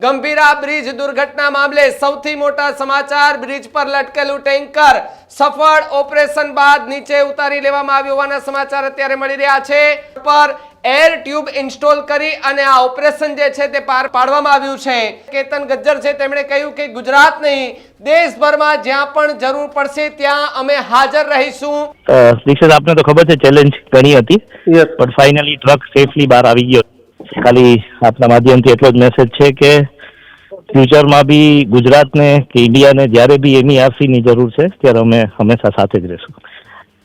Gambhira bridge દુર્ઘટના મામલે સૌથી મોટા સમાચાર। બ્રિજ પર લટકેલું ટેન્કર સફળ ઓપરેશન બાદ નીચે ઉતારી લેવામાં આવ્યું હોવાના સમાચાર અત્યારે મળી રહ્યા છે। પર એર ટ્યુબ ઇન્સ્ટોલ કરી અને આ ઓપરેશન જે છે તે પાર પાડવામાં આવ્યું છે। કેતન ગજ્જર છે તેમણે કહ્યું કે ગુજરાત નહીં દેશભરમાં જ્યાં પણ જરૂર પડશે ત્યાં અમે હાજર રહીશું। દીક્ષિત આપને તો ખબર છે ચેલેન્જ ઘણી હતી પણ ફાઇનલી ટ્રક સેફલી બહાર આવી ગયો। ખાલી આપના માધ્યમથી એટલો જ મેસેજ છે કે ફ્યુચરમાં બી ગુજરાતને કે ઇન્ડિયાને જ્યારે બી એનઈઆરસીની જરૂર છે ત્યારે અમે હંમેશા સાથે જ રહીશું।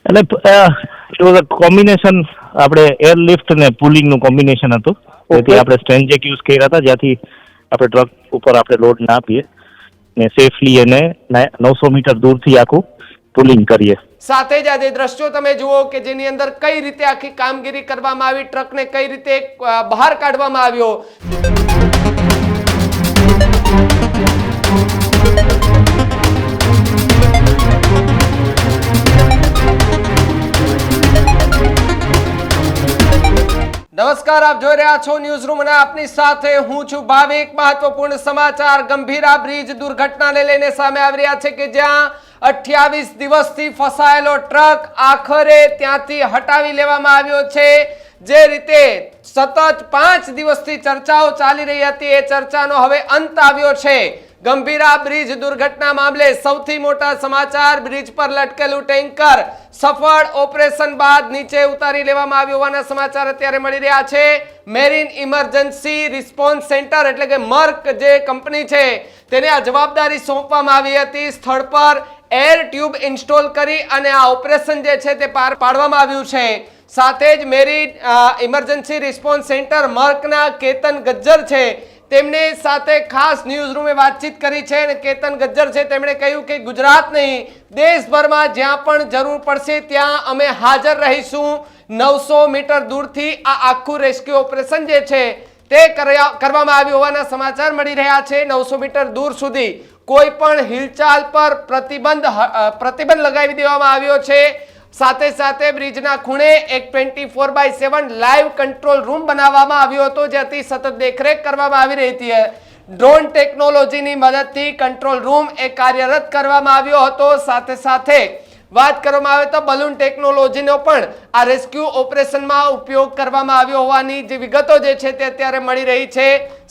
એટલે કોમ્બિનેશન આપણે એરલિફ્ટ ને પુલિંગનું કોમ્બિનેશન હતું, તેથી આપણે સ્ટ્રેન્જેક યુઝ કર્યા હતા જ્યાંથી આપણે ટ્રક ઉપર આપણે લોડ ના આપીએ ને સેફલી એને 900 મીટર દૂરથી આખું પુલિંગ કરીએ। સાથે જ આજે દ્રશ્યો તમે જુઓ કે જેની અંદર કઈ રીતે આખી કામગીરી કરવામાં આવી, ટ્રકને કઈ રીતે બહાર કાઢવામાં આવ્યો। નમસ્કાર, આપ જોઈ રહ્યા છો ન્યૂઝ રૂમ અને આપની સાથે હું છું ભાવિક। મહત્વપૂર્ણ સમાચાર ગંભીરા બ્રિજ દુર્ઘટનાને લઈને સામે આવી રહ્યા છે કે જ્યાં 28 દિવસથી ફસાયેલો ટ્રક આખરે ત્યાંથી હટાવી લેવામાં આવ્યો છે। જે રીતે સતત 5 દિવસથી ચર્ચાઓ ચાલી રહી હતી એ ચર્ચાનો હવે અંત આવ્યો છે। ગંભીરા બ્રિજ દુર્ઘટના મામલે સૌથી મોટા સમાચાર। બ્રિજ પર લટકેલું ટેન્કર સફળ ઓપરેશન બાદ નીચે ઉતારી લેવામાં આવ્યું હોવાના સમાચાર અત્યારે મળી રહ્યા છે। મેરીન ઇમરજન્સી રિસ્પોન્સ સેન્ટર એટલે કે મર્ક જે કંપની છે તેને આ જવાબદારી સોંપવામાં આવી હતી। સ્થળ પર એર ટ્યુબ ઇન્સ્ટોલ કરી અને આ ઓપરેશન જે છે તે પાર પાડવામાં આવ્યું છે। સાથે જ મેરીન ઇમરજન્સી રિસ્પોન્સ સેન્ટર મર્કના કેતન ગજ્જર છે તેમની સાથે ખાસ ન્યૂઝ રૂમે વાતચીત કરી છે અને કેતન ગજ્જર છે તેમણે કહ્યું કે ગુજરાત નહીં દેશભરમાં જ્યાં પણ જરૂર પડશે ત્યાં અમે હાજર રહીશું। 900 મીટર દૂરથી આ આખું રેસ્ક્યુ ઓપરેશન જે છે તે કરવામાં આવ્યું હોવાના સમાચાર મળી રહ્યા છે। 900 મીટર દૂર સુધી કોઈ પણ હિલચાલ પર પ્રતિબંધ લગાવી દેવામાં આવ્યો છે। સાથે સાથે બ્રિજના ખૂણે એક 24/7 લાઈવ કંટ્રોલ રૂમ બનાવવામાં આવ્યો હતો જેથી સતત દેખરેખ કરવામાં આવી રહી હતી। ડ્રોન ટેકનોલોજીની મદદથી કંટ્રોલ રૂમ એ કાર્યરત કરવામાં આવ્યો હતો। સાથે સાથે વાત કરવામાં આવે તો બલૂન ટેકનોલોજીનો પણ આ રેસ્ક્યુ ઓપરેશનમાં ઉપયોગ કરવામાં આવ્યો હોવાની જે વિગતો જે છે તે અત્યારે મળી રહી છે।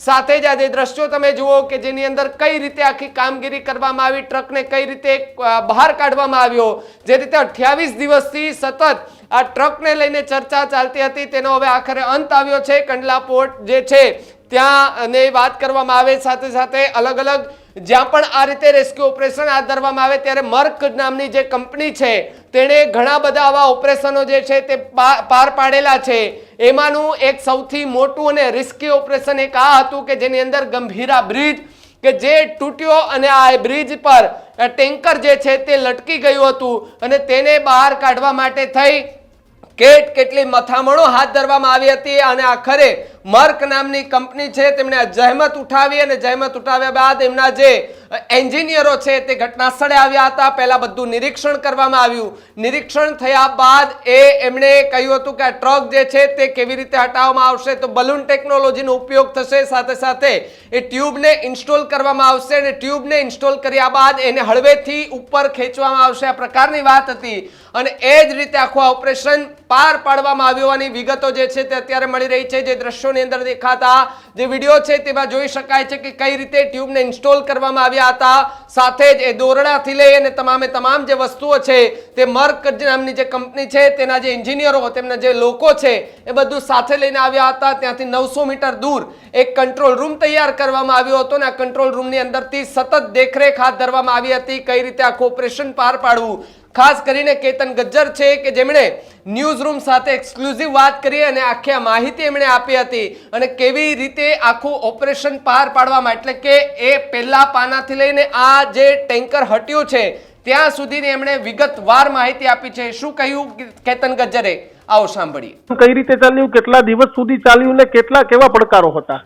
સાથે જ આજે દ્રશ્યો તમે જુઓ કે જેની અંદર કઈ રીતે આખી કામગીરી કરવામાં આવી, ટ્રકને કઈ રીતે બહાર કાઢવામાં આવ્યો। જે રીતે 28 દિવસથી સતત આ ટ્રકને લઈને ચર્ચા ચાલતી હતી તેનો હવે આખરે અંત આવ્યો છે। કંડલા પોર્ટ જે છે ત્યાં અને વાત કરવામાં આવે સાથે સાથે અલગ અલગ જ્યાં પણ આ રીતે રેસ્ક્યુ ઓપરેશન હાથ ધરવામાં આવે ત્યારે મર્ક નામની જે કંપની છે તેણે ઘણા બધા આવા ઓપરેશનો જે છે તે પાર પાડેલા છે। એમાંનું એક સૌથી મોટું અને રિસ્કી ઓપરેશન એક આ હતું કે જેની અંદર ગંભીરા બ્રિજ કે જે તૂટ્યો અને આ બ્રિજ પર ટેન્કર જે છે તે લટકી ગયું હતું અને તેને બહાર કાઢવા માટે થઈ કેટલી મથામણો હાથ ધરવામાં આવી હતી અને આખરે મર્ક નામની કંપની છે તેમણે જહેમત ઉઠાવી અને જહેમત ઉઠાવ્યા બાદ એમના જે એન્જિનિયરો છે તે ઘટના સ્થળે આવ્યા હતા। પહેલા બધું નિરીક્ષણ કરવામાં આવ્યું। નિરીક્ષણ થયા બાદ એમણે કહ્યું હતું કે આ ટ્રક જે છે તે કેવી રીતે હટાવવામાં આવશે તો બલૂન ટેકનોલોજીનો ઉપયોગ થશે। સાથે સાથે એ ટ્યુબને ઇન્સ્ટોલ કરવામાં આવશે અને ટ્યુબને ઇન્સ્ટોલ કર્યા બાદ એને હળવેથી ઉપર ખેંચવામાં આવશે આ પ્રકારની વાત હતી અને એ જ રીતે આખું ઓપરેશન પાર પાડવામાં આવ્યું હોવાની વિગતો જે છે તે અત્યારે મળી રહી છે। જે દ્રશ્યોની અંદર દેખાતા જે વિડીયો છે તેમાં જોઈ શકાય છે કે કઈ રીતે ટ્યુબને ઇન્સ્ટોલ કરવામાં આવ્યા હતા। સાથે જ એ દોરડાથી લઈ અને તમામ જે વસ્તુઓ છે તે મર્ક નામની જે કંપની છે તેના જે એન્જિનિયરો તેમના જે લોકો છે એ બધું સાથે લઈને આવ્યા હતા। ત્યાંથી 900 મીટર દૂર એક કંટ્રોલ રૂમ તૈયાર કરવામાં આવ્યો હતો અને આ કંટ્રોલ રૂમની અંદરથી સતત દેખરેખ હાથ ધરવામાં આવી હતી કઈ રીતે આખું ઓપરેશન પાર પાડવું। ખાસ કરીને કેતન ગજ્જર છે કે જેમણે ન્યૂઝ રૂમ સાથે એક્સક્લુઝિવ વાત કરી અને આખી માહિતી એમણે આપી હતી અને કેવી રીતે આખું ઓપરેશન પાર પાડવામાં એટલે કે એ પહેલા પાનાથી લઈને આ જે ટેન્કર હટ્યું છે ત્યાં સુધીની એમણે વિગતવાર માહિતી આપી છે। શું કહ્યું કેતન ગજ્જરે આવો સાંભળીએ। કઈ રીતે ચાલ્યું, કેટલા દિવસ સુધી ચાલ્યું ને કેવા પડકારો હતા?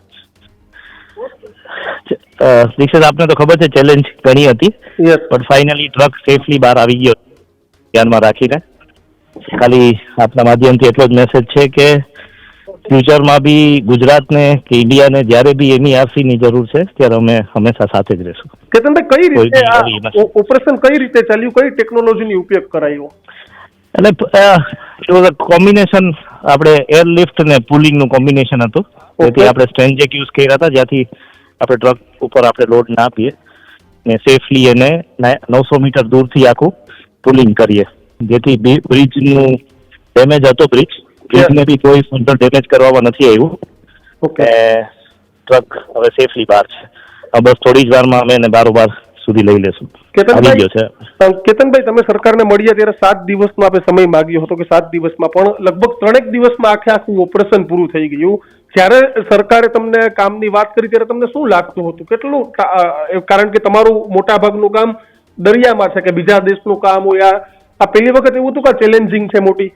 દીક્ષિત આપને તો ખબર છે ચેલેન્જ ઘણી હતી પણ ફાઇનલી ટ્રક સેફલી બહાર આવી ગયો ધ્યાનમાં રાખીને। ખાલી આપના માધ્યમથી એટલો જ મેસેજ છે કે ફ્યુચરમાં બી ગુજરાતને કે ઇન્ડિયાને જ્યારે બી NERC ની જરૂર છે ત્યારે અમે હંમેશા સાથે જ રહીશું. કેતનભાઈ, કઈ કોઈ રીતે બી આ આવી નથી. ઓપરેશન કઈ રીતે ચાલ્યું, કઈ ટેકનોલોજીનો ઉપયોગ કરાયો? એટલે ઇટ વોઝ અ કોમ્બિનેશન, આપણે એરલિફ્ટ ને પુલિંગનું કોમ્બિનેશન હતું. તેથી આપણે સ્ટ્રેન્જેક યુઝ કર્યા હતા, જ્યાંથી આપણે ટ્રક ઉપર આપણે લોડ ના આપીએ ને સેફલી એને 900 મીટર દૂરથી આખું પુલિંગ કરીએ, જેથી બ્રિજનું ડેમેજ હતો, બ્રિજને બી કોઈ ફર્ધર ડેમેજ કરવામાં નથી આવ્યું. ઓકે, ટ્રક હવે સેફલી બહાર છે. બસ થોડી જ વારમાં અમે એને બારોબાર સુધી લઈ લેશું. આવી ગયો છે. કેતનભાઈ, તમે સરકારને મળ્યા ત્યારે 7 દિવસનો આપણે સમય માંગ્યો હતો કે 7 દિવસમાં, પણ લગભગ 3 દિવસમાં આખું ઓપરેશન પૂરું થઈ ગયું. જ્યારે સરકારે તમને કામની વાત કરી ત્યારે તમને શું લાગતું હતું, કેટલું, કારણ કે તમારું મોટા ભાગનું કામ દરિયામાં છે કે બીજા દેશનું કામ હોય, આ પહેલી વખત એવું હતું કે ચેલેન્જિંગ છે મોટી?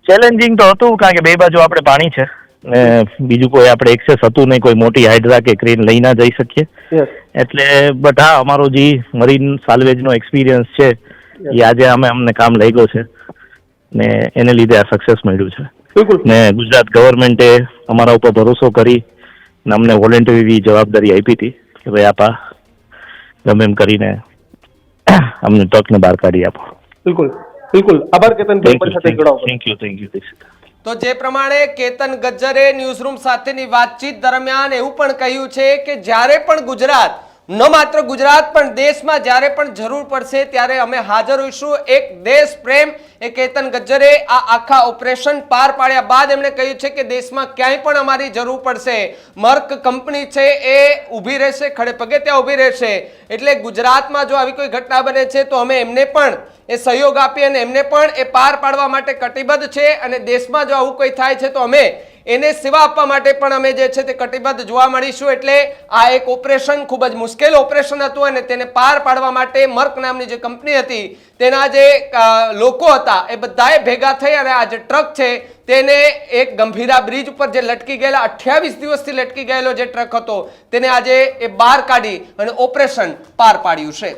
ચેલેન્જિંગ તો હતું, કારણ કે બે બાજુ આપણે પાણી છે ને બીજું કોઈ આપણે એક્સેસ હતું નહીં, કોઈ મોટી હાઇડ્રા કે ક્રેન લઈ ના જઈ શકીએ. એટલે બટ હા, અમારો જે મરીન સાલ્વેજનો એક્સપિરિયન્સ છે એ આજે અમને કામ લાગ્યો છે ને એને લીધે આ સક્સેસ મળ્યું છે. બિલકુલ. ને ગુજરાત ગવર્મેન્ટે અમારા ઉપર ભરોસો કરી ને અમને વોલેન્ટરી જવાબદારી આપી હતી કે ભાઈ આપા ગમે એમ કરીને અમને ટ્રકને બહાર કાઢી આપો. બિલકુલ બિલકુલ, આભાર કેતનભાઈ, મારી સાથે જોડાવા બદલ. Thank you. તો જે પ્રમાણે કેતન ગજ્જરે ન્યૂઝરૂમ સાથેની વાતચીત દરમિયાન એવું પણ કહ્યું છે કે જ્યારે પણ ગુજરાત, ન માત્ર ગુજરાત પણ દેશમાં જ્યારે પણ જરૂર પડશે ત્યારે અમે હાજર હોઈશું. એક દેશ પ્રેમ એ કેતન ગજ્જરે આ આખા ઓપરેશન પાર પાડ્યા બાદ એમણે કહ્યું છે કે દેશમાં ક્યાંય પણ અમારી જરૂર પડશે, મર્ક કંપની છે એ ઊભી રહેશે, ખડે પગે ત્યાં ઊભી રહેશે. એટલે ગુજરાતમાં જો આવી કોઈ ઘટના બને છે તો અમે એમને પણ એ સહયોગ આપી અને એમને પણ એ પાર પાડવા માટે કટિબદ્ધ છે, અને દેશમાં જો આવું કોઈ થાય છે તો અમે એને સેવા આપવા માટે પણ અમે જે છે તે કટિબદ્ધ જોવા મળીશું. એટલે આ એક ઓપરેશન ખૂબ જ મુશ્કેલ ઓપરેશન હતું અને તેને પાર પાડવા માટે મર્ક નામની જે કંપની હતી તેના જે લોકો હતા એ બધાએ ભેગા થઈ અને આ જે ટ્રક છે તેને એક ગંભીરા બ્રિજ ઉપર જે લટકી ગયેલા 28 દિવસથી લટકી ગયેલો જે ટ્રક હતો તેને આજે એ બહાર કાઢી અને ઓપરેશન પાર પાડ્યું છે.